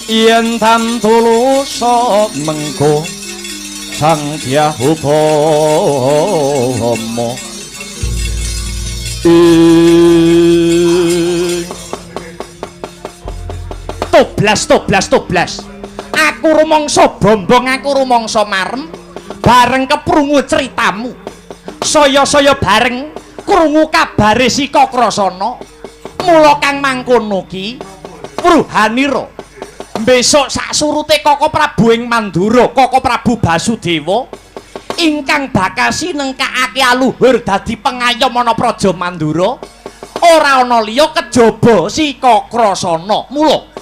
yen tan tulus mengko sang Dyahupama toblas aku rumangsa bombong aku rumangsa marem bareng keprungu ceritamu saya bareng krungu kabare si Kakrasana mula kang mangkono ki Pruhanira besok sak surute Koko Prabu ing Mandura Koko Prabu Basudewa ingkang bakal sinengkakake aluhur dadi pengayom ana Praja Mandura ora ana liya kejaba si Kakrasana mula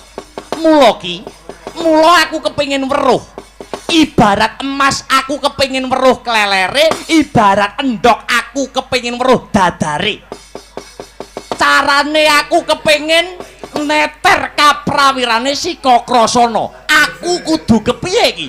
aku kepengin weruh ibarat emas aku kepengin weruh klelere ibarat endhog aku kepengin weruh dadare carane aku kepengin neter kaprawirane si Kakrasana aku kudu kepiye iki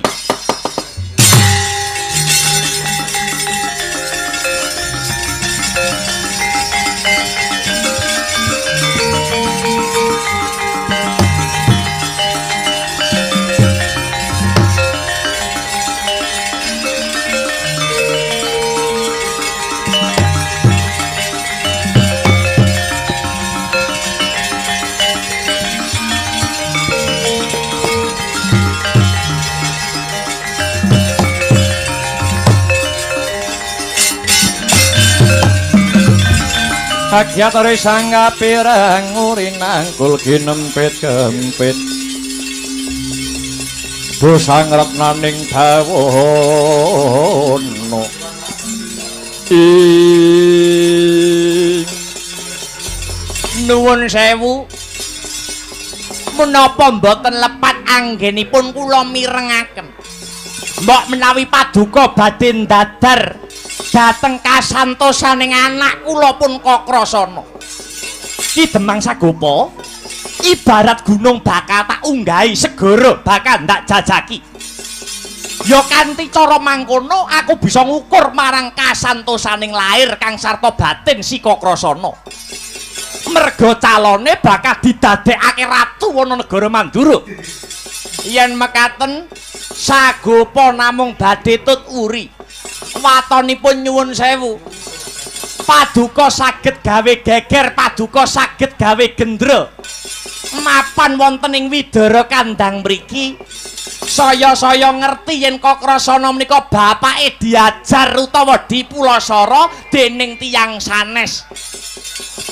Agyatare sangga pirang urinangkul ginempit kempit dosang retnaning dawana nuwun sewu menapa mboten lepat anggenipun kula mirengaken mbok menawi paduka badhe dadar dateng kasantosaning anak kula pun Kakrasana Ki Demang Sagopa ibarat gunung bakal tak unggahi segara bakal ndak jajaki ya kanthi cara mangkono aku bisa ngukur marang kasantosaning lair kang sarta batin si Kakrasana merga calone bakal didadekake ratu ana negara Mandura yen mekaten Sagopa namung badhe tut uri watonipun nyuwun sewu paduka saged gawe geger paduka saged gawe gendra mapan wonten ing widara kandhang mriki saya ngerti yen Kakrasana menika bapake diajar utawa dipulasara dening tiyang sanes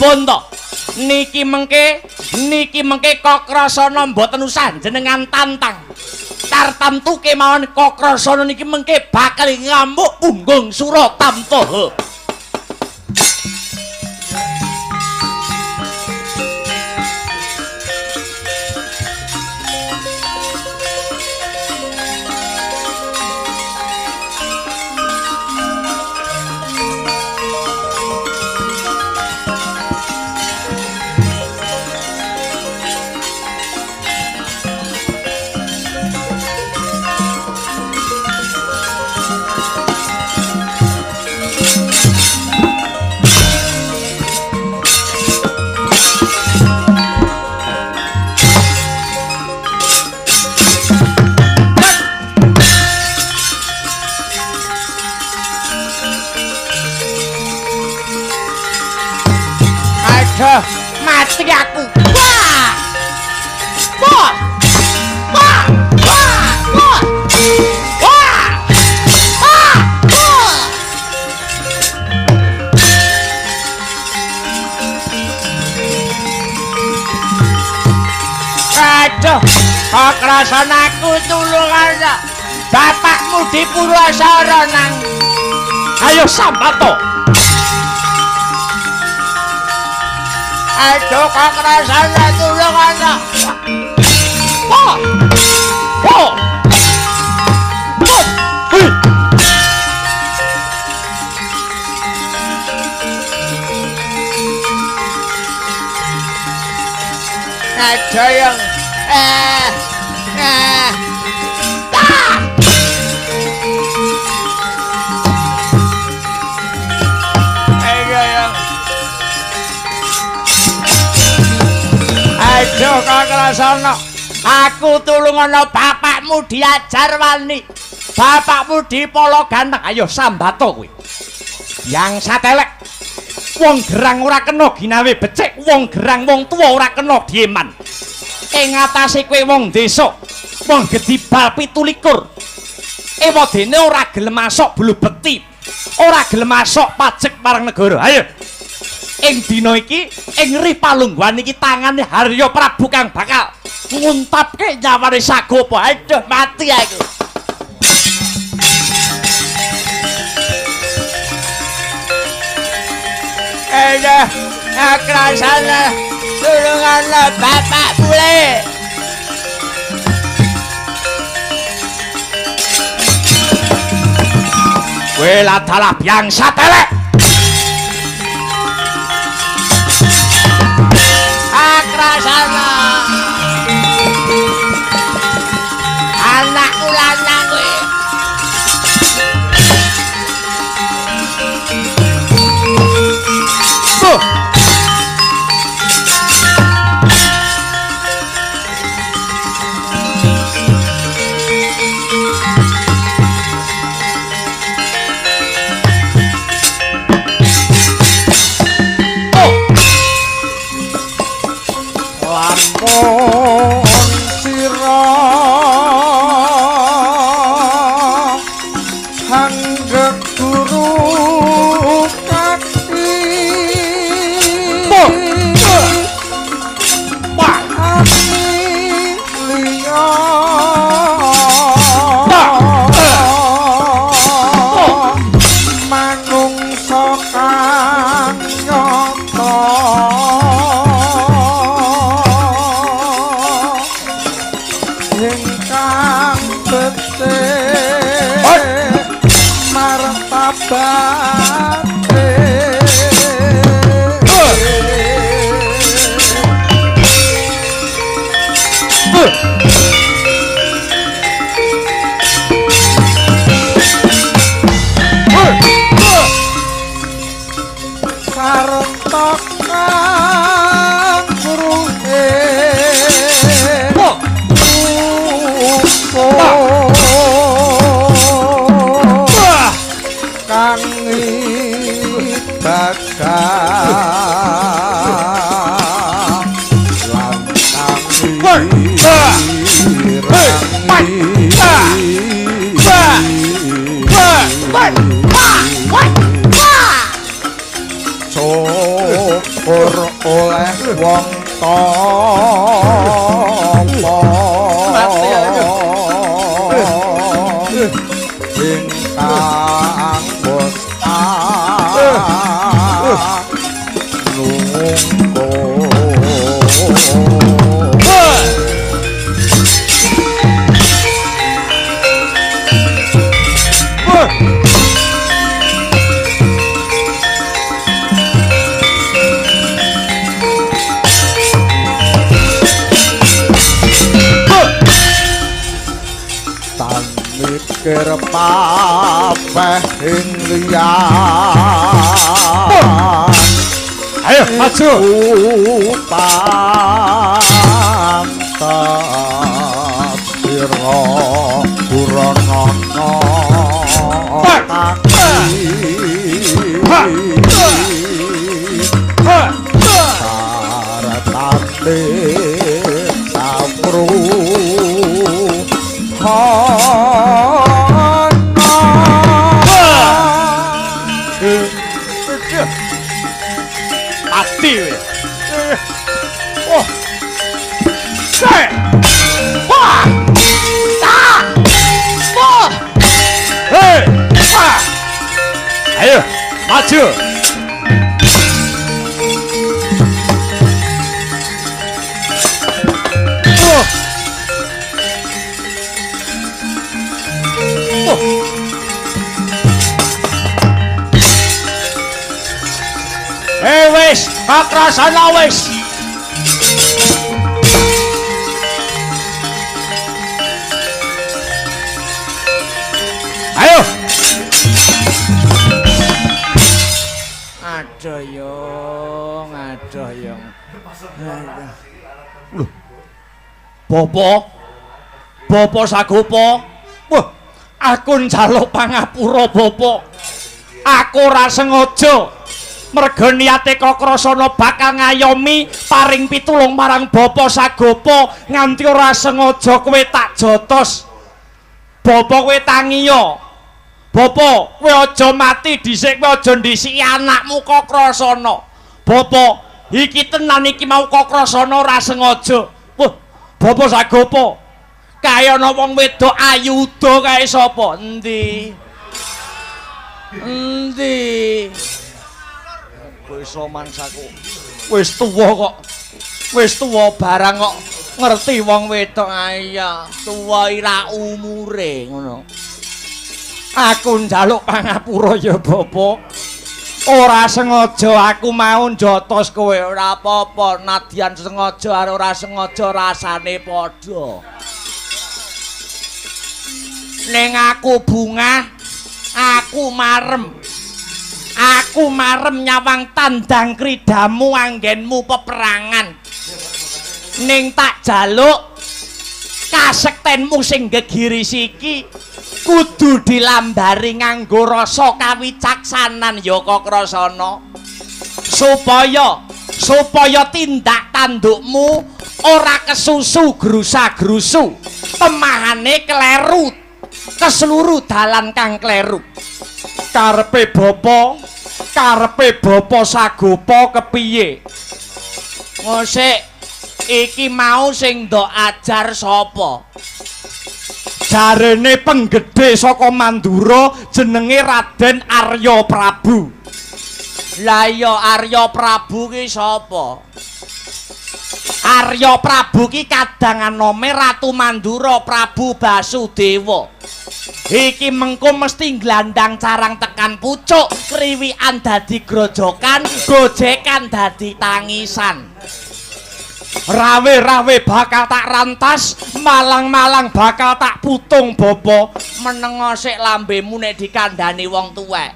Bonto niki mengke Kakrasana mboten usah jenengan tantang tartamtu kemawon Kakrasana niki mengke bakal ngamuk punggung Suratamtaha mati aku wah wah wah wah wah wah aduh Kakrasanaku tulung aja bapakmu dipulasara nang ayo sambato aduh Kakrasana tulung aja wah wah aduh yang aduh Kakrasana Aku tulung ana bapakmu diajar wani. Bapakmu dipolo ganteng. Ayo sambato kowe. Yang satelek. Wong gerang ora kena ginawe becik, wong gerang wong tuwa ora kena dieman. Ing atase kowe wong desa, wong gedibal 17. Ewadene ora gelem masuk bulu bekti. Ora gelem masuk pajek marang negara. Ayo. Ing dina iki, ing Ripalungguhan iki tangane Harya Prabu kang bakal nguntapke nyawane Sagopa. Aduh mati aku. Akrasana tulungan bapak bule. Kowe ladalah biang satelek. Akrasana anakku lanang kowe. Lampun sira hanggep guru kaki ati liya manungsa kang nyata ingkang becik martabate sarta kang ruhe kang bakal syukur oleh wong tapa ingkang bosta mikir papeh ing liyan ayo maju pantas sira puranana saratane sapru mati oh say wah ta oh hey wah ayo maju wis, kakrasana wis. Ayo. Adoh yong. Loh. Bapa Sagopa. Wah, aku njaluk pangapura Bapa. Aku ora sengaja. Merga niate Kakrasana bakal ngayomi paring pitulung marang Bapa Sagopa nganti ora sengaja kowe tak jotos. Bapa kowe tangiya. Bapa, kowe aja mati dhisik, kowe aja ndhisiki anakmu Kakrasana. Bapa, iki tenan iki mau Kakrasana ora sengaja. Wah, Bapa Sagopa. Kaya ana wong wedok Ayuda kae sapa? Endi? Wis mangsaku. Wis tuwa kok. Wis tuwa barang kok ngerti wong wedok aya. Tuwa ira umure ngono. Aku njaluk pangapura ya Bapak. Ora sengaja aku mau njotos kowe, ora apa-apa. Nadyan sengaja karo ora sengaja rasane padha. Ning aku bungah, aku marem. Aku marem nyawang tandang kridamu anggenmu peperangan. Ning tak jaluk kasektenmu sing gegiris iki kudu dilambari nganggo rasa kawicaksanan ya Kakrasana. Supaya tindak tandukmu ora kesusu grusa-grusu. Temahane kleru. Keseluruh dalan kang kleru. Karepe Bapa Sagopa kepiye? Ngosik iki mau sing ndok ajar sapa? Jarene penggede saka Mandura jenenge Raden Arya Prabu. Lah ya Arya Prabu ki sapa? Arya Prabu ki kadang anome Ratu Mandura Prabu Basudewa. Iki mengko mesti glandang carang tekan pucuk, kriwikan dadi grojokan, gojekan dadi tangisan. Rawe-rawe bakal tak rantas, malang-malang bakal tak putung Bapa. Menengo sik lambemu nek dikandhani wong tuwek.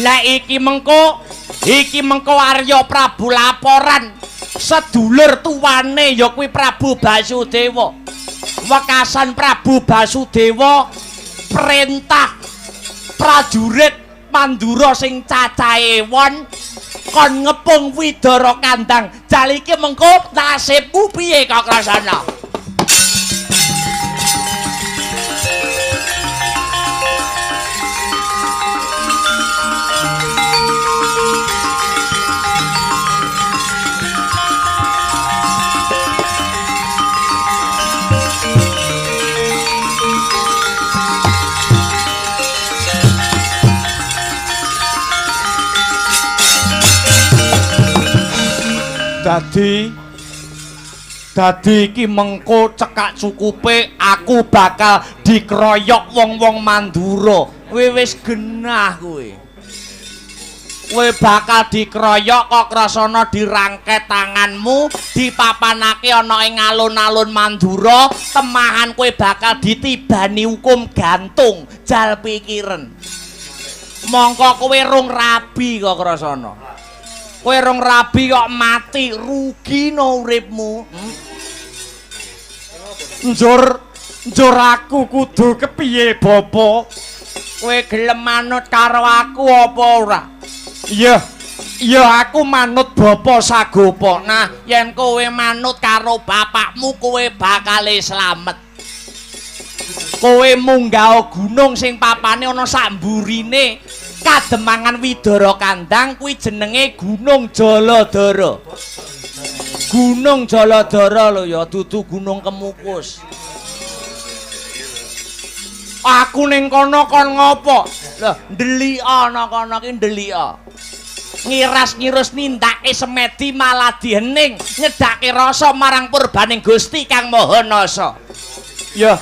Lah iki mengko Arya Prabu laporan. Sedulur tuwane ya kuwi Prabu Basudewa. Wekasan Prabu Basudewa perintah prajurit Mandura sing cacahe won kon ngepung Widara Kandang. Jal iki mengko nasibmu piye Kakrasana? Dadi iki mengko cekak cukupe aku bakal dikeroyok wong-wong Mandura. Kowe wis genah kowe. Kowe bakal dikeroyok Kakrasana dirangket tanganmu, dipapanake ana ing alun-alun Mandura, temahan kowe bakal ditibani hukum gantung, jal pikiren. Mongko kowe rung rabi Kakrasana. Kowe rong rabi kok mati, rugi no uripmu. Njur aku kudu kepiye Bapa? Kowe gelem manut karo aku apa ora? Iya aku manut Bapa Sagopa. Nah, yen kowe manut karo bapakmu kowe bakal slamet. Kowe munggah gunung sing papane ana sak mburine. Kademangan Widara Kandang kuwi jenenge Gunung Jaladara. Gunung Jaladara lho ya, dudu Gunung Kemukus. Aku ning kono kon ngopo? Lah, ndelika ana kono ki ndelika. Ngiras-ngirus nindake semedi malah diening nyedake rasa marang purbaning Gusti Kang Maha Nasa. Ya,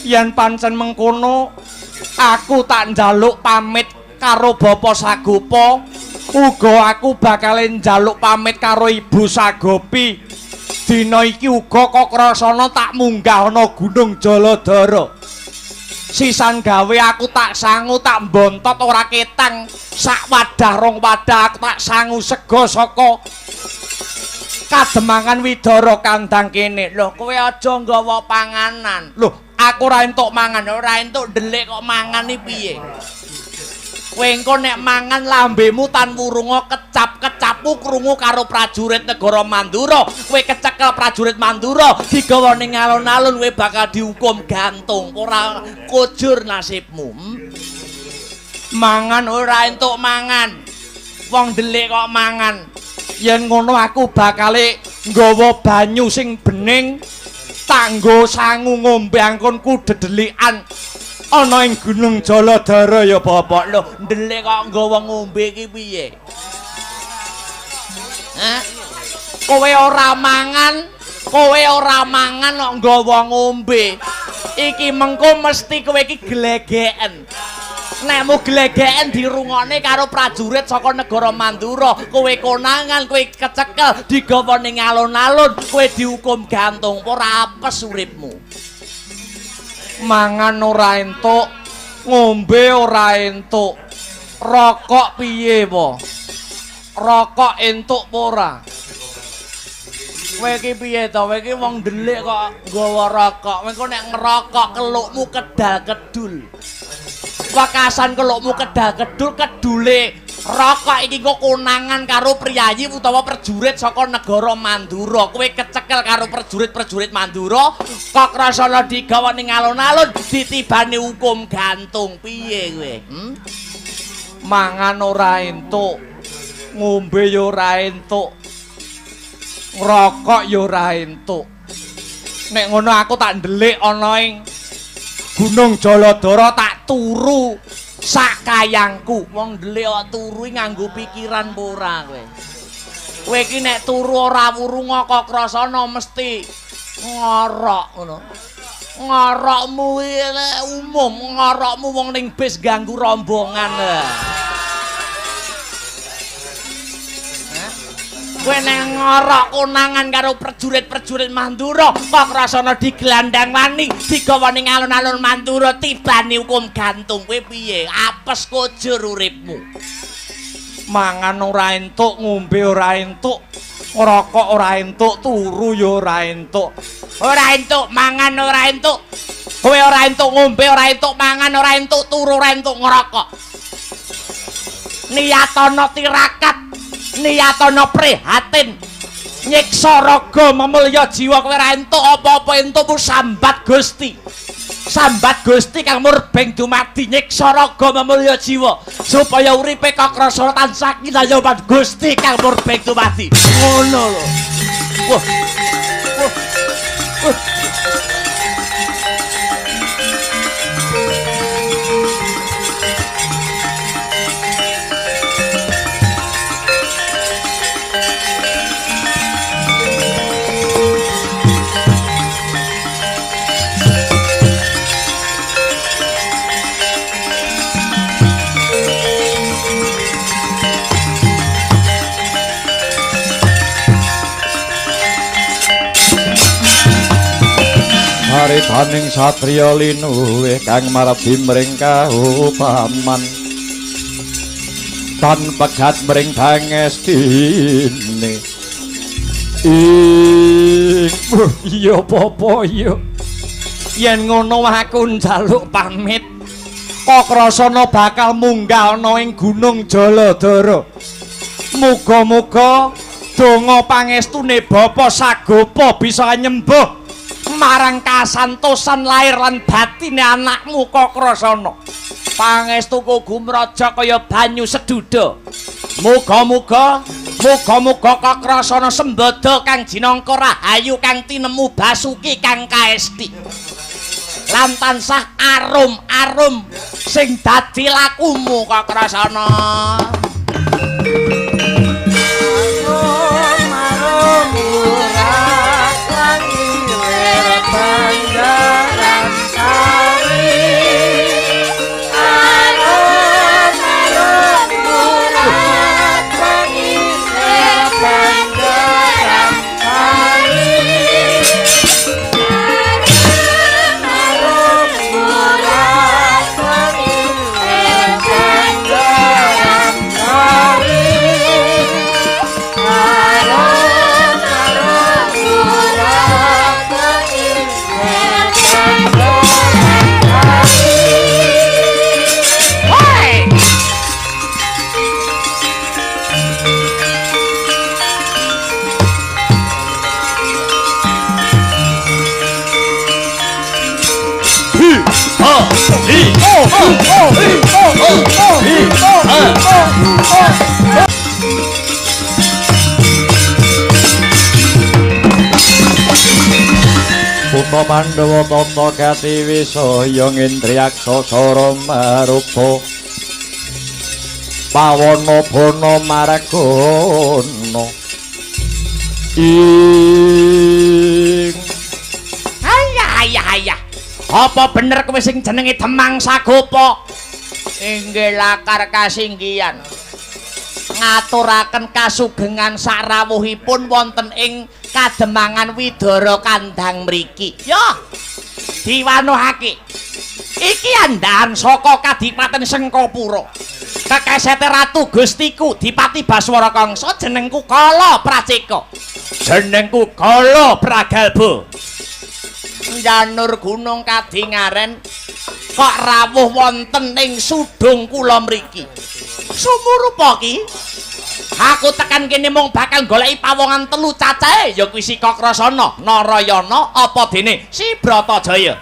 yen pancen mengkono aku tak njaluk pamit karo Bapa Sagopa, uga aku bakal njaluk pamit karo Ibu Sagopi. Dina iki uga Kakrasana tak munggah ana Gunung Jaladara. Sisan gawe aku tak sangu tak mbontot ora ketang, sak wadah rong wadah aku tak sangu sega saka kademangan Widara kandhang kene. Lho, kowe aja nggawa panganan. Lho, aku ora entuk mangan, ora entuk ndelik kok mangan iki piye? Kowe engko nek mangan lambemu tan wurunga kecap-kecapku krungu karo prajurit negara Mandura. Kowe kecekel prajurit Mandura, digawa ning alun-alun kowe bakal dihukum gantung. Ora kujur nasibmu. Mangan ora entuk mangan. Wong delik kok mangan. Yen ngono aku bakale nggawa banyu sing bening, tanggo sangu ngombe angkonku dedelikan. Ana ing Gunung Jaladara ya Bapak. Lho, ndelik kok nggawa ngombe iki piye? Hah? Kowe ora mangan kok nggawa ngombe. Iki mengko mesti kowe iki glegeken. Nek mu glegeken dirungokne karo prajurit saka negara Mandura, kowe konangan, kowe kecekel, digawa ning alun-alun, kowe dihukum gantung. Ora apes uripmu. Mangan ora entuk, ngombe ora entuk. Rokok piye po? Rokok entuk apa ora? Kowe iki piye to? Kowe iki wong ndelik kok nggawa rokok. Engko nek ngerokok kelukmu kedal-kedul. Wakasan kelukmu kedal-kedul kedule rokok iki kok konangan karo priyayi utawa prajurit saka negara Mandura. Kowe kecekel karo prajurit Mandura, kok rasana digawa ning alun-alun ditibani hukum gantung. Piye kowe? Mangan ora entuk, ngombe ya ora entuk, ngrokok ya ora entuk. Nek ngono aku tak ndelik ana ing Gunung Jaladara tak turu sakayangku. Wong ndelik kok turu nganggo pikiran apa ora kowe? Kowe iki nek turu ora wurunga kok krasana mesti ngorok ngono. Ngorokmu umum, ngorokmu wong ning bis ganggu rombongan. Kowe nek ngorok konangan karo prajurit Mandura, kok rasana digelandang wani, digawa ning alun-alun Mandura tibani hukum gantung. Kowe piye? Apes kujur uripmu. Mangan ora entuk, ngombe ora entuk, ngrokok ora entuk, turu ya ora entuk. Ora entuk, mangan ora entuk. Kowe ora entuk ngombe, ora entuk mangan, ora entuk turu, ora entuk ngrokok. Niyatana tirakat, niyatana prihatin, nyiksa raga memulya jiwa. Kowe ora entuk apa-apa, entukmu sambat Gusti. Sambat Gusti kang murbeng dumadi nyiksa raga memulya jiwa supaya uripe kakrasa tansah kinayawan Gusti kang murbeng dumadi. Ngono lho. Wah. Haritaning satriya linuwih kang marbi mring kaupaman tan pegat mring pangestine. Iya apa ya? Yen ngono aku njaluk pamit. Kok rasana bakal munggalna ing Gunung Jaladara. Muga-muga donga pangestune Bapa Sagopa bisa nyembuh marang kasantosan lahir lan batine anakmu Kakrasana. Pangestuku gumraja kaya banyu seduda. Muga-muga Kakrasana sembada kang jinangka rahayu kang tinemu Basuki kang kaesti. Lan tansah arum-arum sing dadi lakumu Kakrasana. Putra Pandhawa tata gati wisaya ngendriyaksa sara marupa pawana bana margana ing ayah apa bener kowe sing jenenge Demang Sagopa inggih lakar kasinggihan ngaturaken kasugengan sarawuhipun wonten ing Kademangan Widara Kandhang mriki. Yo, diwanuhake. Iki andahan saka Kadipaten Sengkapura. Kekesete Ratu Gustiku Dipati Baswara Kangsa jenengku Kala Praceka. Jenengku Kala Pragalba. Janur Gunung Kadingaren kok rawuh wonten ing sudung kula mriki. Sumurupa ki aku tekan kene mung bakal goleki pawongan telu cacahe ya kuwi si Kakrasana, Narayana apa dene si Bratajaya.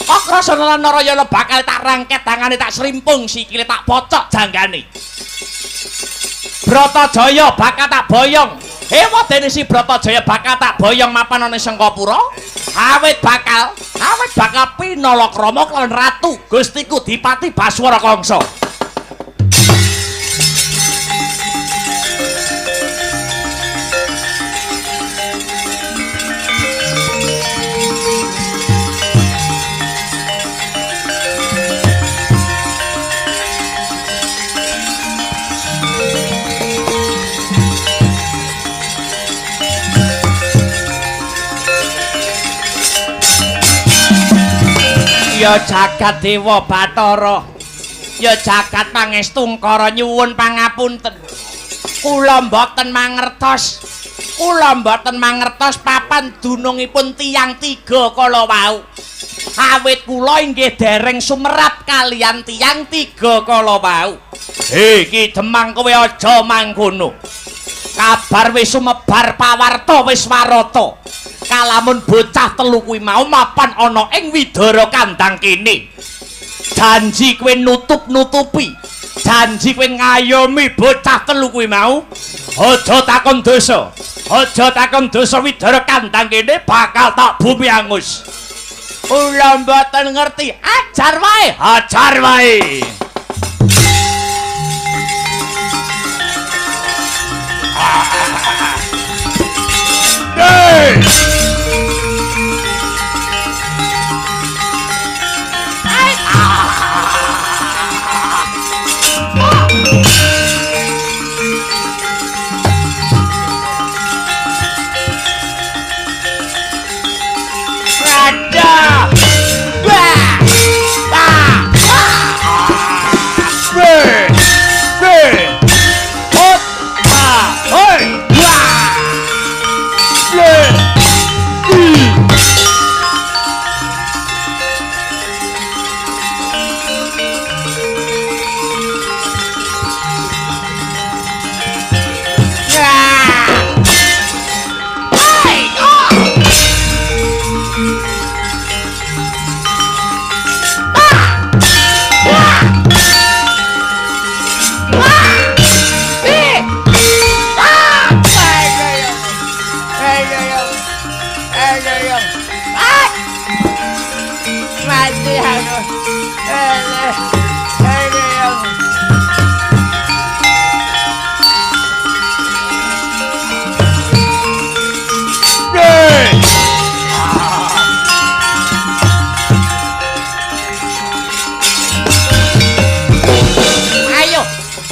Kakrasana lan Narayana bakal tak rangket tangane tak srimpung sikile tak pocok janggane. Bratajaya bakal tak boyong. Dene si Bratajaya bakal tak boyong mapan ana Sengkapura. Awit bakal pinalakrama lan Ratu Gustiku Dipati Baswara Kangsa. Ya jagat Dewa Bathara, ya jagat Pangestungkara nyuwun pangapunten. Kula mboten mangertos papan dunungipun tiyang tiga kala wau. Awit kula inggih dereng sumerap kaliyan tiyang tiga kala wau. Iki Demang kowe aja mangkono. Kabar wis sumebar pawarta wis warata. Kalamun bocah telu kuwi mau mapan ana ing Widara Kandhang kene. Janji kowe nutup-nutupi. Janji kowe ngayomi bocah telu kuwi mau. Aja takon dosa. Widara Kandhang kene bakal tak bumi angus. Kula mboten ngerti. Ajar wae.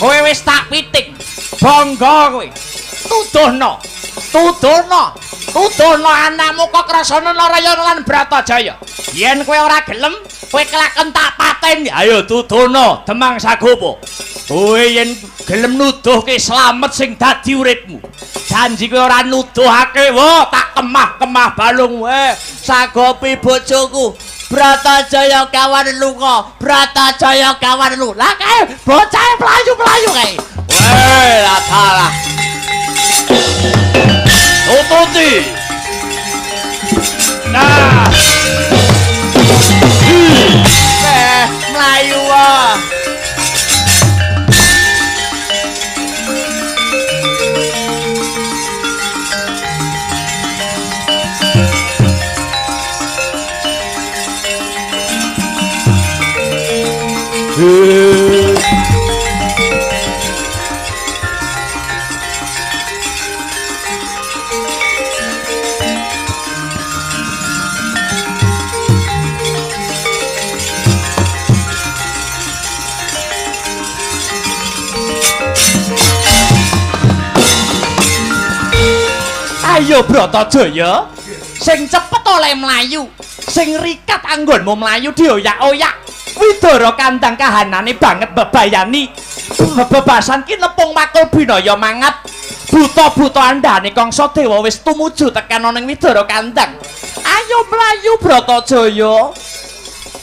Kowe wis tak pitik. Bangga kowe. Tuduhno anakmu Kakrasana Narayana lan Bratajaya. Yen kowe ora gelem, kowe kelaken tak pateni. Ayo tuduhno Demang Sagopa. Kowe yen gelem nuduhke slamet sing dadi uripmu. Janji kowe ora nuduhake, wo tak kemah-kemah balung wae. Sagopi bojoku. Bratajaya kawan lunga, Bratajaya kawan lu. Lah kae bocah mlayu-mlayu kae. Weh, lah salah. Tututi. Nah. Ayo Bratajaya, sing cepet oleh mlayu, sing rikat anggonmu mlayu dioyak-oyak. Widara kandang kahanane banget bebayani. Bebasan ki nepung makul binaya mangat. Buta-buta andane Kangsa Dewa wis tumuju tekan ning widara kandang. Ayo mlayu Bratajaya.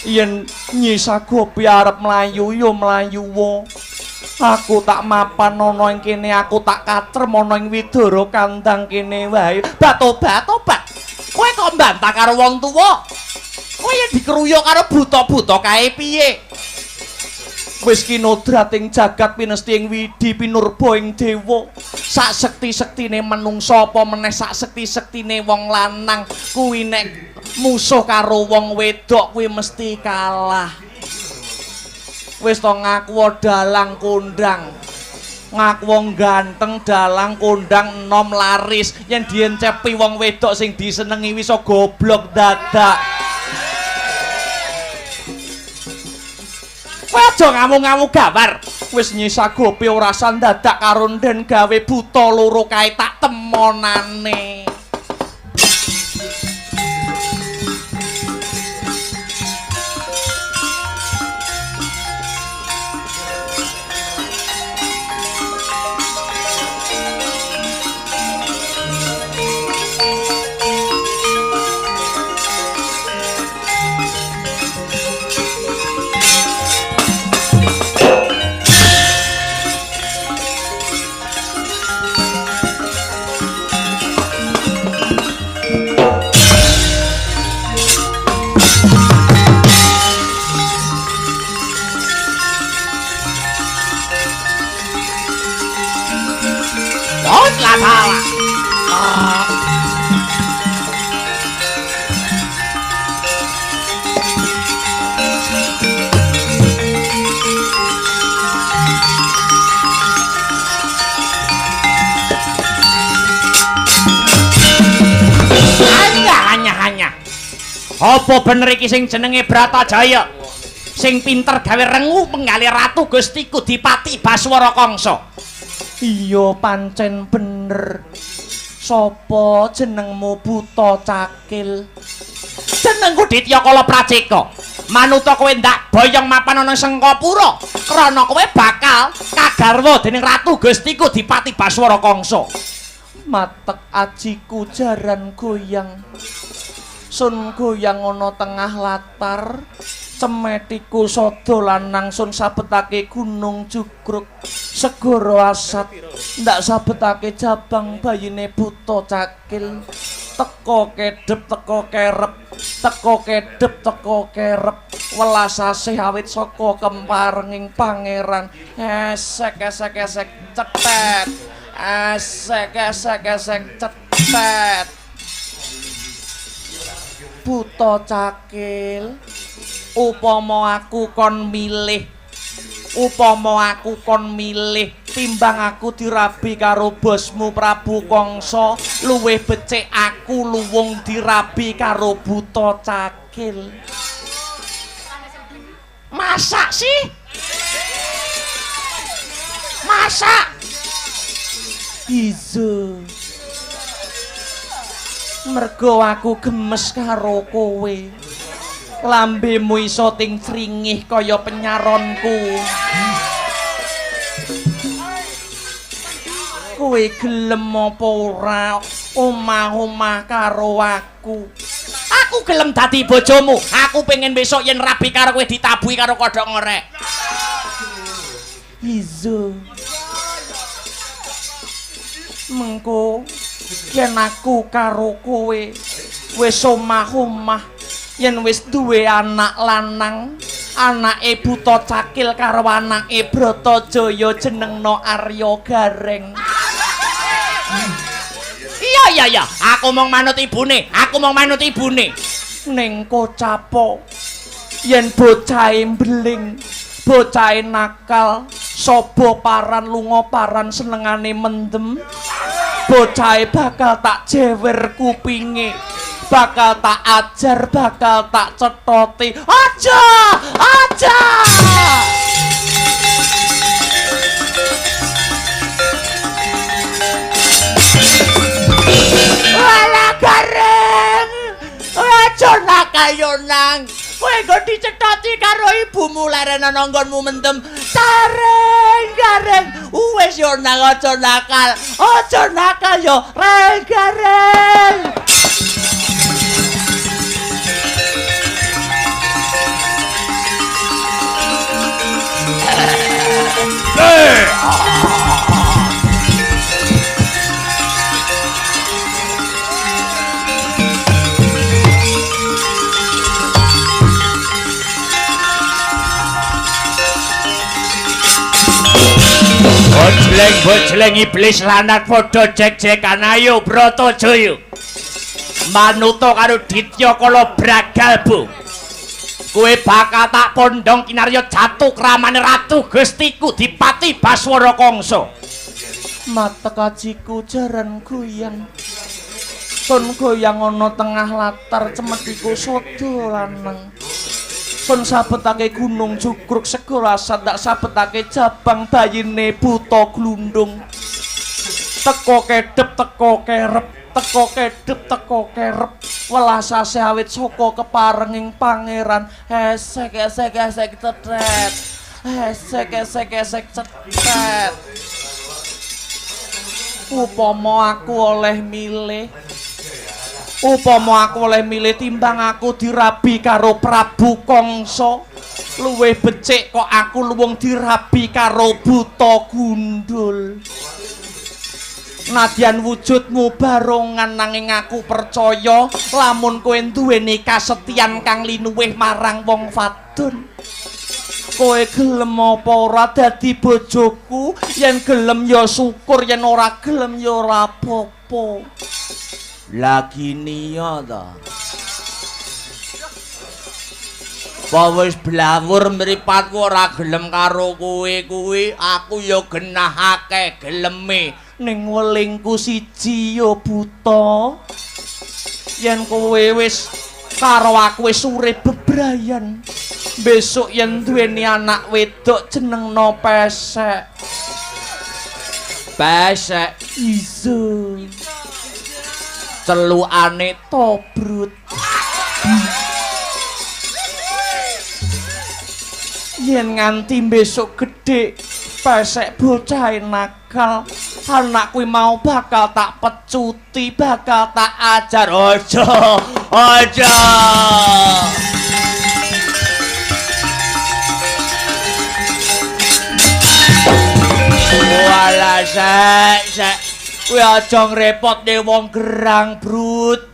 Yen Nyi Sagopi arep mlayu ya mlayu wae. Aku tak mapan ana ing kene, aku tak katrem ana ing widara kandang kene wae. Tobat. Kowe kok mbantah karo wong tuwa? Kowe yen dikruyuk karo buta-buta kae piye? Wis kinodrating jagat pinesti ing widi pinurba ing dewa. Sak sekti-sektine manungsa apa meneh sak sekti-sektine wong lanang kuwi nek musuh karo wong wedok kuwi mesti kalah. Wis to ngaku dalang kondang. Ngaku ganteng dalang kondang enom laris. Yen diencepi wong wedok sing disenengi wis goblok dadak. Kowe aja ngamuk-ngamuk gambar. Wis Nyi Sagopi ora sandadak karo den gawe buta loro kae tak temonane. Apa bener iki sing jenenge Bratajaya? Sing pinter gawe rengu penggali ratu Gustiku Dipati Baswara Kangsa. Iya pancen bener. Sopo jenengmu Buta Cakil? Jenengku Ditya Kala Praceka. Manuta kowe ndak boyong mapan ana Sengkapura krana kowe bakal kagarwa dening ratu Gustiku Dipati Baswara Kangsa. Matek ajiku jaran goyang. Sun goyang ana tengah latar, cemetiku sada lanang sun sabetake gunung jugruk, segara asat ndak sabetake jabang bayine Buta Cakil. Teko kedhep teko kerep, teko kedhep teko kerep, welas asih awit saka kemparenging pangeran. Esek cetet, esek cetet. Buta Cakil, upama aku kon milih timbang aku dirabi karo bosmu Prabu Kangsa, luwih becik aku luwung dirabi karo Buta Cakil. Masak sih? Masak? Iso. Mergo aku gemes karo kowe. Lambemu iso ting cringih kaya penyaronku. Kowe gelem apa ora omah-omah karo aku? Aku gelem dadi bojomu. Aku pengen besok yen rabi karo kowe ditabuhi karo kodhok ngorek. Iso. Mengko yen aku karo kowe wis omah-omah, yen wis duwe anak lanang, anake Buta Cakil karo anake Bratajaya jenengno Arya Gareng. Iya, aku mung manut ibune, Ning kocapo yen bocahe mbling, bocahe nakal, saba paran lunga paran senengane mendem. Bocahe bakal tak jewer kupinge, bakal tak ajar, bakal tak cethoti. Aja! ayo nang. Kowe nggo dicethoti karo ibumu leren ana nggonmu mendem. Gareng. Wis yo nang aja nakal. Aja nakal yo, gareng. Bojleng iblis lanat padha jek-jekan ayo Bratajaya. Manuta karo Ditya Kala Bragalbu. Kowe bakal tak pondhong kinarya jatuh kramane ratu Gustiku Dipati Baswara Kangsa. Mata kajiku jaran goyang. Sun goyang ana tengah latar cemetiku sada lanang. Sun sabetake gunung jugruk segara sadak sabetake jabang bayine buta glundung. Teko kedhep teko kerep, teko kedhep teko kerep. Welas asih awit saka keparenging pangeran esek cethet. Esek cethet. Upama aku oleh milih timbang aku dirabi karo Prabu Kangsa, luwih becik kok aku luwung dirabi karo buta gundul. Nadyan wujudmu barongan nanging aku percaya lamun kowe duweni kasetyan kang linuwih marang wong wadon. Kowe gelem apa ora dadi bojoku? Yen gelem ya syukur, yen ora gelem ya ora apa-apa. Lagi niya ta. Wis blawur mripat ora gelem karo kowe kuwi, aku ya genahake geleme. Ning welingku siji ya buta. Yen kowe wis karo aku wis urip bebrayan. Besok yen duweni anak wedok jenengno Pesek. Pesek iso. Celukane Tobrut. Yen nganti besok gedhe Pesek bocah nakal, anak kuwi mau bakal tak pecuti, bakal tak ajar. Aja. Walah sek. Kuwi aja ngrepotne wong gerang, Brut.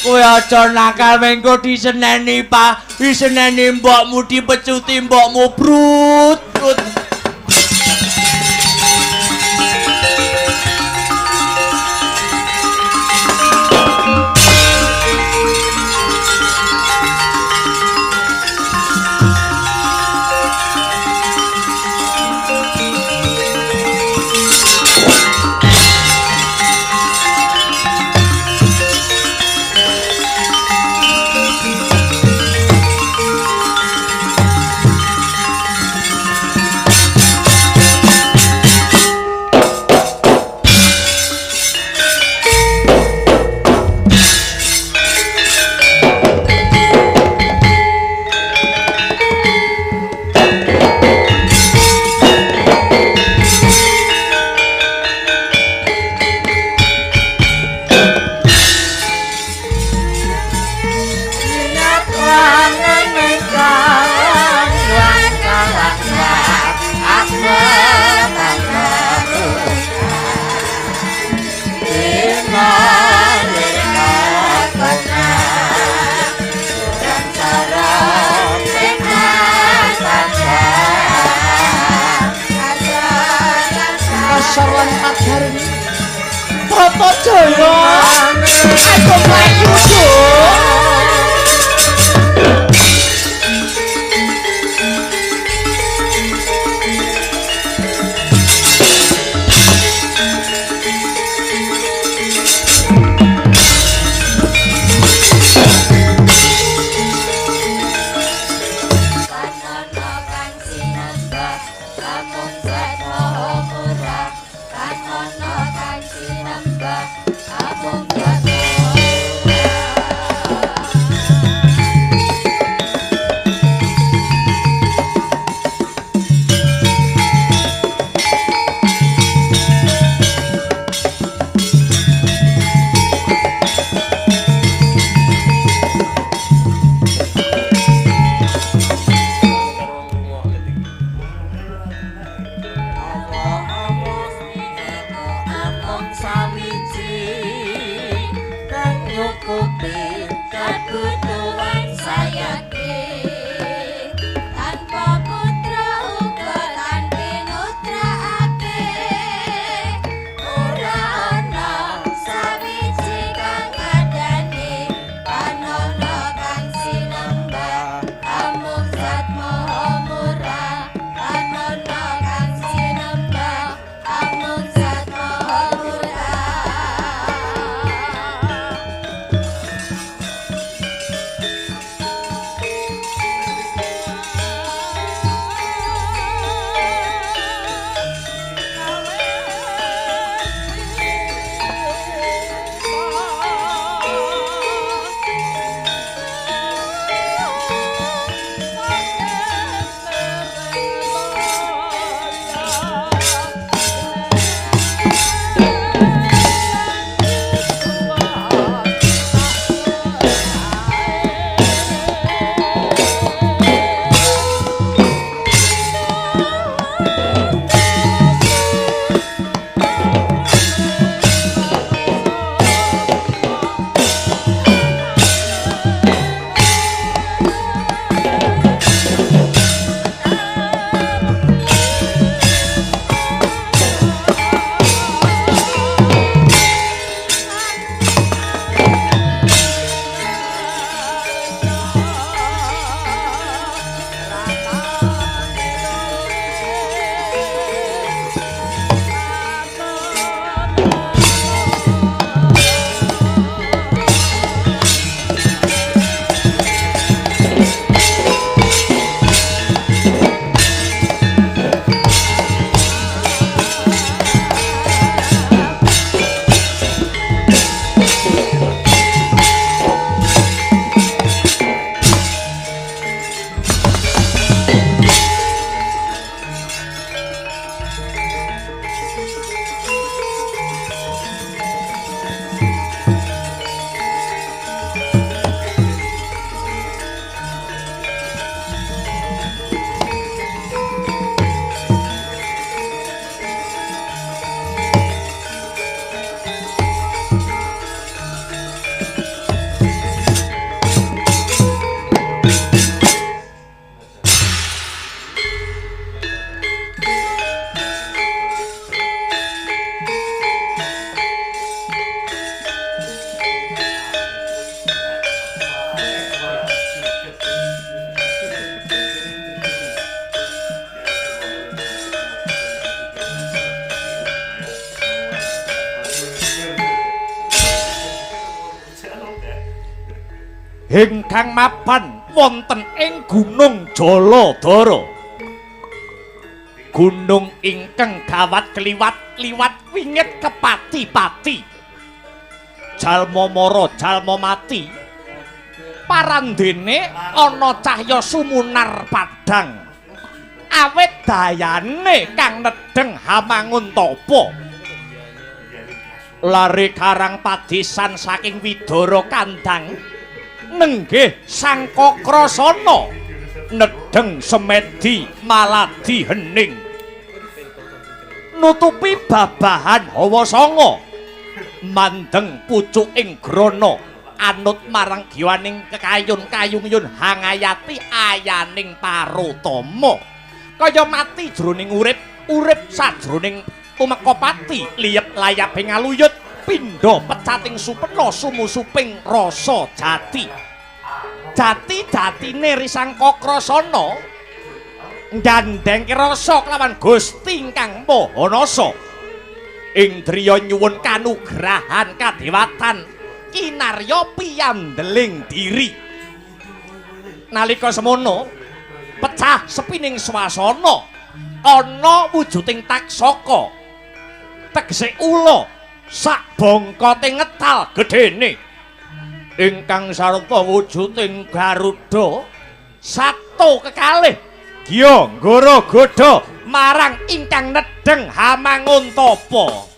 Kowe aja nakal mengko diseneni diseneni mbokmu dipecuti mbokmu Brut. Bratajaya, aku mlayu ingkang mapan wonten ing Gunung Jaladara. Gunung ingkang gawat kliwat-liwat wingit kepati-pati. Jalma mara jalma mati. Parandene ana cahya sumunar padhang. Awit dayane kang nedheng Hamanguntapa. Lare karang padisan saking Widara Kandhang nenggih Sang Kakrasana nedheng semedi maladi hening. Nutupi babahan hawa sanga mandeng pucuking grana anut marang giwaning kekayun-kayung-yun hangayati ayaning parutama kaya mati jroning urip sajroning tumeka pati liyep layaping aluyut pindha pecating supena sumusuping rasa jati jati-jatine Risang Kakrasana nggandhengke rasa kelawan Gusti ingkang Maha Nasa indriya nyuwun kanugrahan kadewatan kinarya piyandeling diri. Nalika semono pecah sepining swasana ana wujuding taksaka tegese ula sak bongkoting ngetal gedene ingkang sarta wujuding Garuda sato kekalih Gya Ngara-Goda marang ingkang nedheng Hamanguntapa.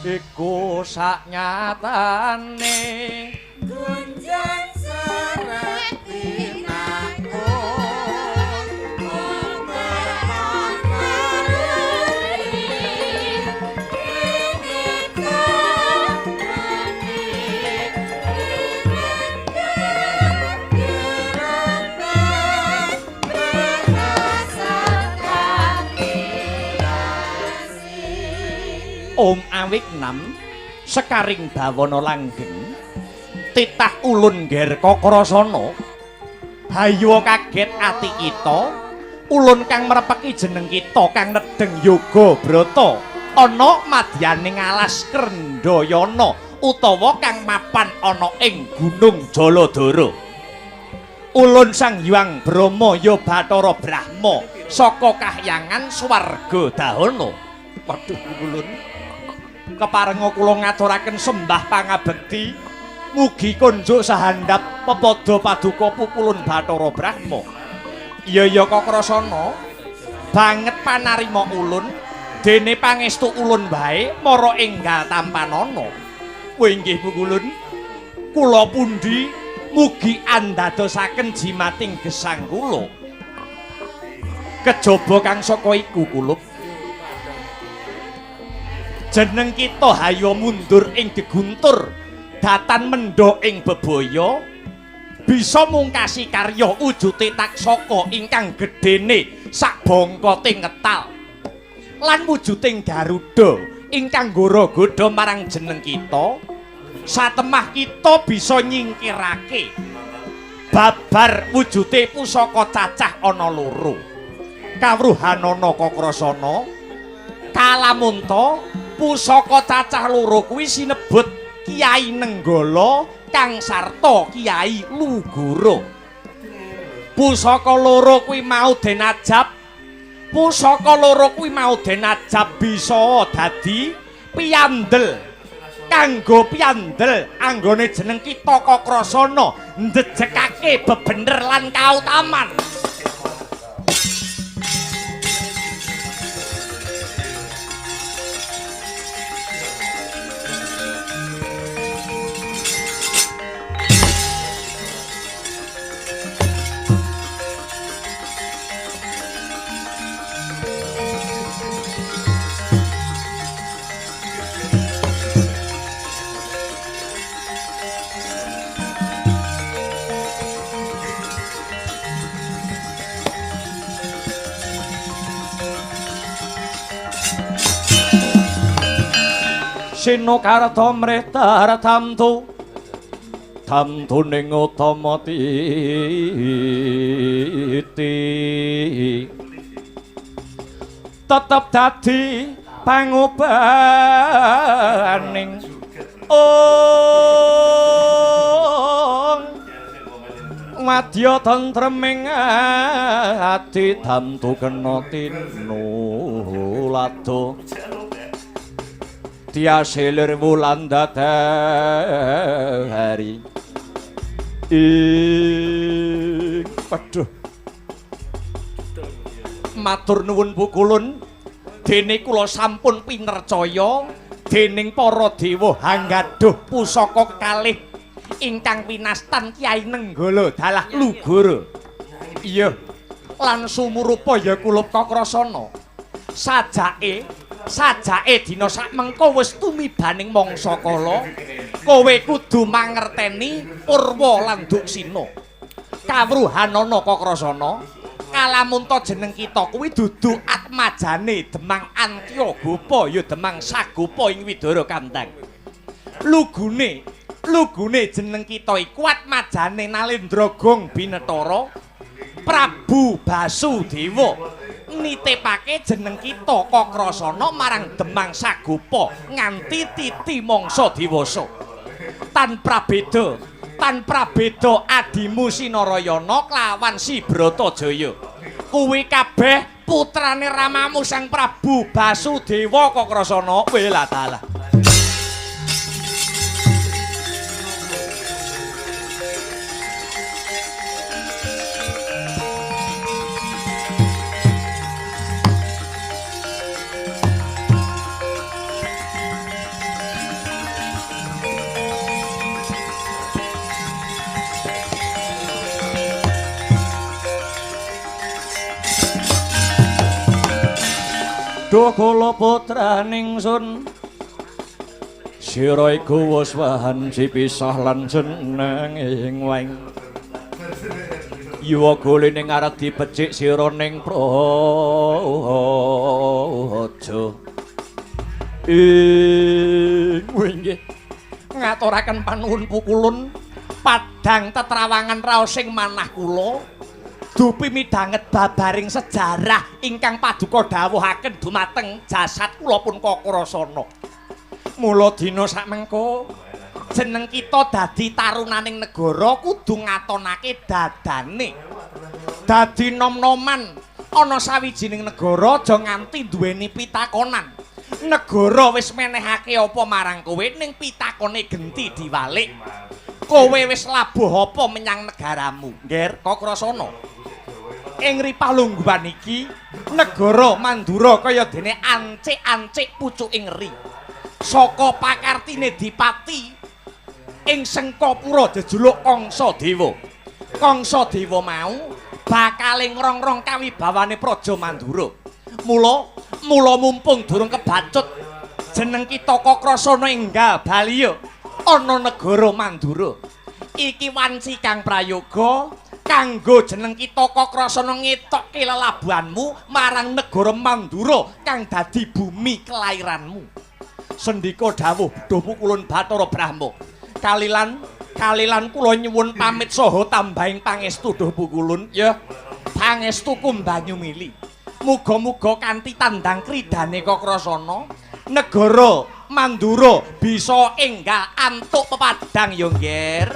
Iku saknyatane gunjang seret pinangkut Om awik nam sekaring bawana langgeng titah ulun ngger Kakrasana hayuwa kaget ati kita ulun kang mrepeki jeneng kita kang nedeng Yoga Brata ana madyaning alas Krendayana utawa kang mapan ana ing Gunung Jaladara ulun Sang Hyang Brahma ya Bathara Brahma saka kahyangan swarga dahana waduh ulun keparenga kula ngaturaken sembah pangabekti mugi kunjuk sahandap pepada paduka pupulun Bathara Brahma. Iya Kakrasana banget panarima ulun dene pangestu ulun bae mara enggal tampanana. Kowe inggih pupulun kula pundi mugi andadosaken jimating gesang kula. Kejaba kang saka iku kulup jeneng kita hayo mundur ing geguntur datan mendho ing bebaya bisa mungkasi karya wujute taksaka ingkang gedene sak bangkoting ngetal lan wujuding Garuda ingkang ngora-godha marang jeneng kita satemah kita bisa nyingkirake babar wujude pusaka cacah ana loro kawruhanana Kakrasana kalamunta pusaka cacah loro kuwi sinebut Kyai Nenggala kang sarta Kyai Lugoro. Pusaka loro kuwi mau den ajab. Pusaka loro kuwi mau den ajab bisa dadi piyandel. Kanggo piyandel anggone jeneng kita Kakrasana ndejekake bebener lan kautaman. Sino karta mrehtar tamtu ning utama titi tetep dadi pangobaning wadya tentreming ati tamtu kena tinulado tiasilir wulan dadari waduh matur nuwun pukulun dene kula sampun pinercaya dening para dewa hanggaduh pusaka kalih ingkang pinastan Kyai Nenggala dalah Lugoro iya lan sumurupa ya kulup Kakrasana sajake dina sakmengko wis tumibaning mangsa kala kowe kudu mangerteni Purwa lan Duksina kawruhanana Kakrasana kalamunta jeneng kita kuwi dudu atmajane Demang Antyagapa ya Demang Sagapa ing Widara Kandhang lugune jeneng kita iku atmajane Nalendra Gong Binetara Prabu Basudewa nitipake jeneng kita Kakrasana marang Demang Sagapa nganti titi mangsa dewasa tanpa beda adimu Sinarayana klawan Si Bratajaya kuwi kabeh putrane ramamu Sang Prabu Basudewa Kakrasana wela dalah Duh kula putraning sun sira iku wis wahan sipisah lan jeneng ing waing yuwa golene ngarep dipecik sira ning praja Nggih. Ngaturaken panuwun pukulun padhang tetrawangan raos sing manah kula dupi midhanget babaring sejarah ingkang paduka dawuhaken dumateng jasad kula pun Kakrasana. Mula dina samengko jeneng kita dadi tarunaning negara kudu ngatonake dadane. Dadi nom-noman ana sawijining negara aja nganti duweni pitakonan. Negara wis menehake apa marang kowe ning pitakone genti diwalik. Kowe wis labuh apa menyang negaramu? Nger Kakrasana. Ing ripalungguhan iki negara Mandura kaya dene ancik-ancik pucuking ri. Saka pakartine Dipati ing Sengkapura jejuluk Kangsadewa. Kangsadewa mau bakal ngrong-rong kawibawane Praja Mandura. Mula mumpung durung kebacut jeneng kita Kakrasana enggal baliya ana negara Mandura. Iki wanci kang prayoga kanggo jeneng kita Kakrasana ngetokke lelabuhanmu marang negara Mandura kang dadi bumi kelairanmu. Sendika dawuh Duh Pukulun Bathara Brahma. Kalilan kula nyuwun pamit saha tambahing pangestu Duh Pukulun ya. Pangestu Kumbanyu Mili. Muga-muga kanthi tandang kridane Kakrasana negara Mandura bisa enggal antuk pepadang ya Nger.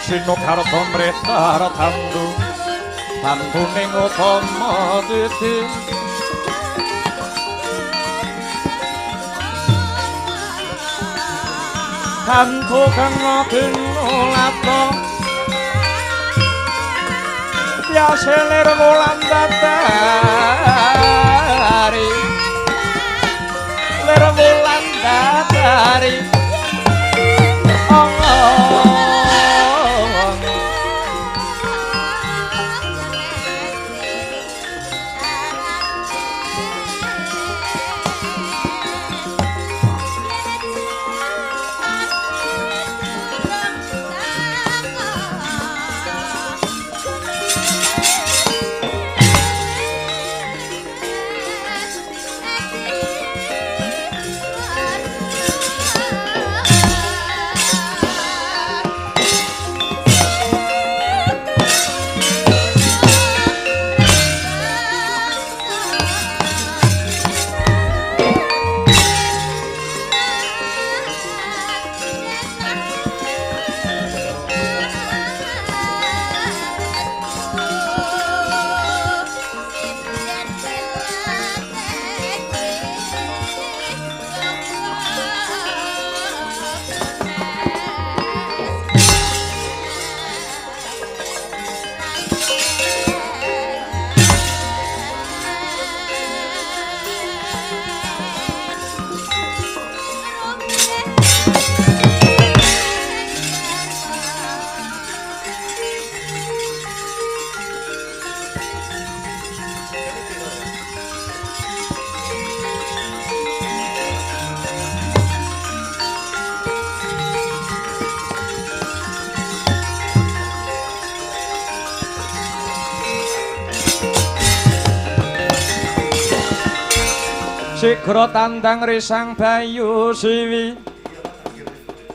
Sinokarta mreta tandu tanduning utama dadi tantu kang dinulata biasa lir wulan datari lir wulan datari Sigra tandang risang bayu siwi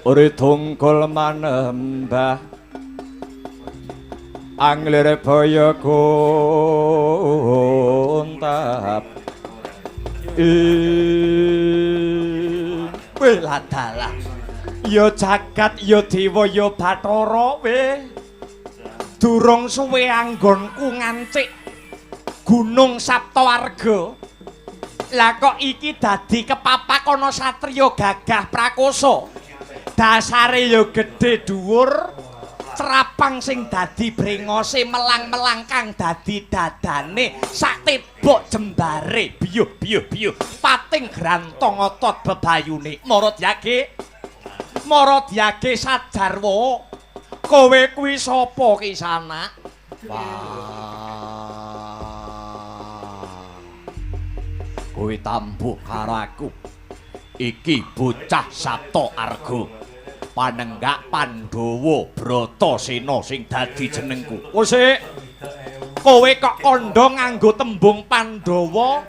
uri tungkul manembah anglir baya kuntap Weh ladalah ya jagat ya dewa ya Bathara weh durung suwe anggonku ngancik Gunung Saptawarga. Lah kok iki dadi kepapak ana satriya gagah prakosa. Dasare ya gedhe dhuwur, crapang sing dadi brengose melang-melang kang dadi dadane sak tebok jembare biyuh pating grantong otot bebayune. Maradyage Sajarwa. Kowe kuwi sapa Kisana? kowe tambuh karo aku. Iki bocah Sapta Arga, panenggak Pandhawa Bratasena sing dadi jenengku. Wes Kowe kok kandha nganggo tembung Pandhawa?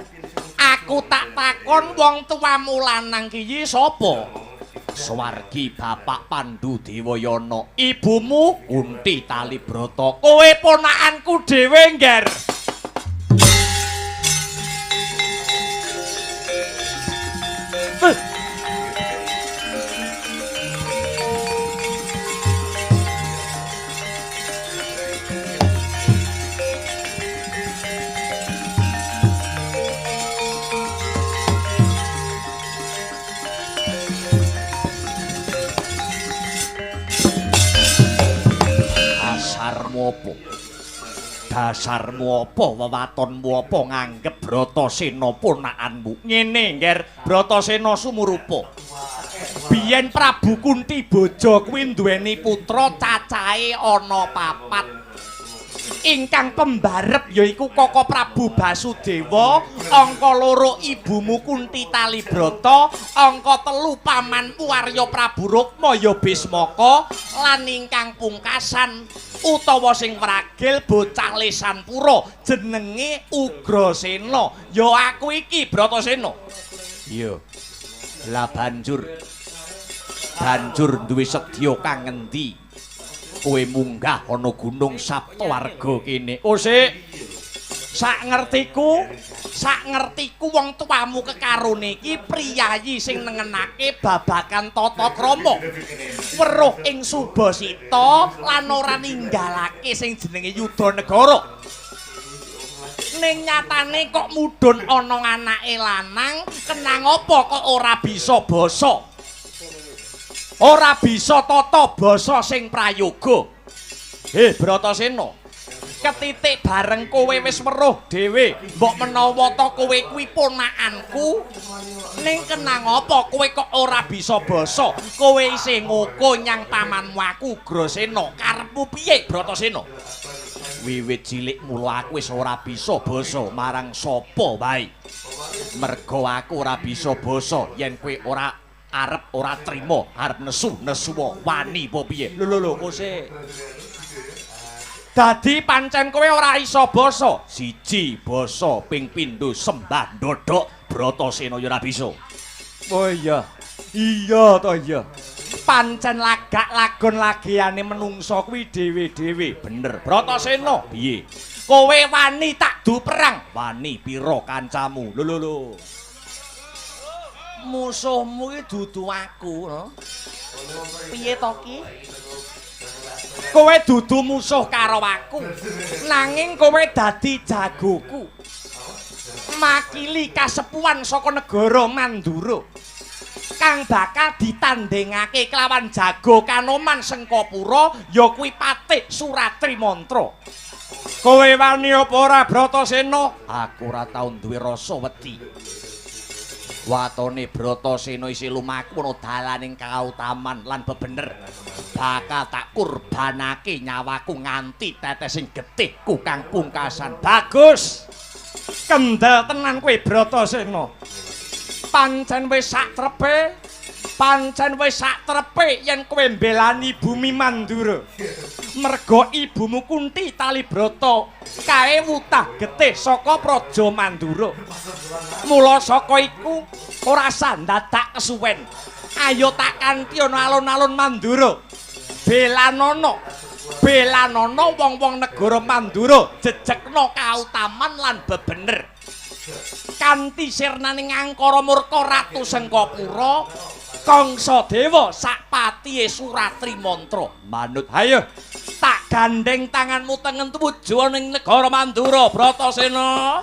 Aku tak takon wong tuamu lanang ki sapa? Swargi Bapak Pandhu Dewayana, ibumu Kunti Talibrata. Kowe ponakanku dhewe, Ngger. Dasarmu apa? Wewatonmu apa nganggep Bratasena ponakanmu? Ngene, Ngger, Bratasena sumurupa. Biyen Prabu Kunti Boja kuwi duweni putra cacahe ana 4. Ingkang pembarep yaiku Koko Prabu Basudewa, angka 2 ibumu Kunti Talibrata, angka 3 pamanmu Arya Prabu Rukmaya Bismaka, lan ingkang pungkasan utawa sing wragil bocah Lesanpura jenenge Ugrasena. Ya aku iki Bratasena. Iya. Lah banjur duwe sedya kang ngendi? Kowe munggah ana Gunung Saptawarga kene. Oh sik. Sak ngertiku wong tuamu kekarone iki priyayi sing nengenake babagan tata krama. Weruh ing Subasita lan ora ninggalake sing jenenge Yudanegara. Ning nyatane kok mudhun ana anake lanang, kenang apa kok ora bisa basa? Ora bisa tata basa sing prayoga. Bratasena, ketitik bareng kowe wis weruh dhewe, mbok menawa ta kowe kuwi ponakanku, ning kenang apa kowe kok ora bisa basa? Kowe isih ngoko nyang pamanmu aku Ugrasena. Karepmu piye, Bratasena? Wiwit cilik mula aku wis ora bisa basa marang sapa wae. Merga aku ora bisa basa yen kowe ora trima, arep nesu-nesuwa wani apa piye? Lho kok sik. Dadi pancen kowe ora iso basa. Siji basa, ping pindho sembah ndodhok Bratasena ya ora bisa. Oh iya. Iya to iya. Pancen lagak lagon lagiane menungsa kuwi dhewe-dhewe. Bener. Bratasena, piye? Kowe wani tak du perang? Wani pira kancamu? Lho. Musuhmu iki dudu aku, no? Piye to ki? Kowe dudu musuh karo aku, nanging kowe dadi jagoku. Makili kasepuhan saka negara Mandura kang bakal ditandingake kelawan jago Kanoman Sengkapura, ya kuwi Patih Suratrimantara. Kowe wani apa ora Bratasena? Aku ora tau duwe rasa wedi. Watone Bratasena isih lumaku ana dalaning kautaman lan bebener. Bakal tak kurbanake nyawaku nganti tetesing getihku kang pungkasan. Bagus. Kendel tenan kowe Bratasena. Pancen wis sak trepe yen kowe mbelani bumi Mandura. Merga ibumu Kunti Talibrata kae wutah getih saka Praja Mandura. Mula saka iku ora sandadak kesuwen. Ayo tak kanthi ana alun-alun Mandura. Belanono wong-wong negara Mandura jejekna kautaman lan bebener. Kanthi sirnaning angkara murka Ratu Sengkapura, Kangsadewa sak patihe Suratrimantara. Manut hayo tak gandeng tanganmu tengen tuju ning negara Mandura, Bratasena.